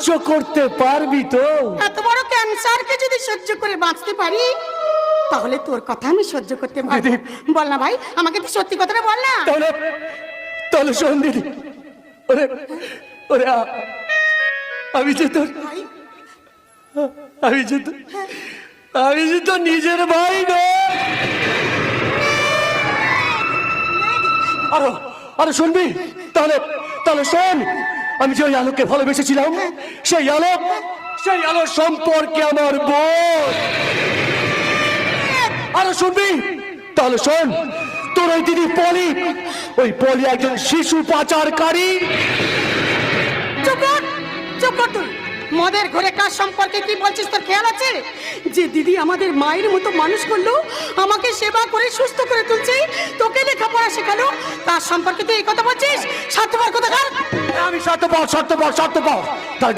সহ্য করতে পারবি তো? এত বড় ক্যান্সারকে যদি সহ্য করে বাঁচতে পারি তাহলে তোর কথা আমি সহ্য করতে পারি। বল না ভাই, আমাকে তুই সত্যি কথাটা বল না। তাহলে তাহলে শোন দিদি, ওরে ওরে আমি যে তোর ভাই, আমি যে তোর আমি যে তোর নিজের ভাই নয়। আরো আরো শুনবি? তাহলে তাহলে শোন, আমি যে ওই আলোককে ভালোবেসেছিলাম, সেই আলোর সম্পর্কে আমার বোন। আরো শুনবি? তাহলে শোন, তোর ওই দিদি পলি, ওই পলি একজন শিশু পাচারকারী। চুপ কর, চুপ কর তুই। মদের ঘরে কাজ সম্পর্কে কি বলছিস তোর খেয়াল আছে? যে দিদি আমাদের মায়ের মতো মানুষ করলো, আমাকে সেবা করে সুস্থ করে তুলছে, তোকে লেখাপড়া শেখালো, তার সম্পর্কে তুই এই কথা বলছিস? স্বার্থপর কোথাকার। আমি স্বার্থপর। তাহলে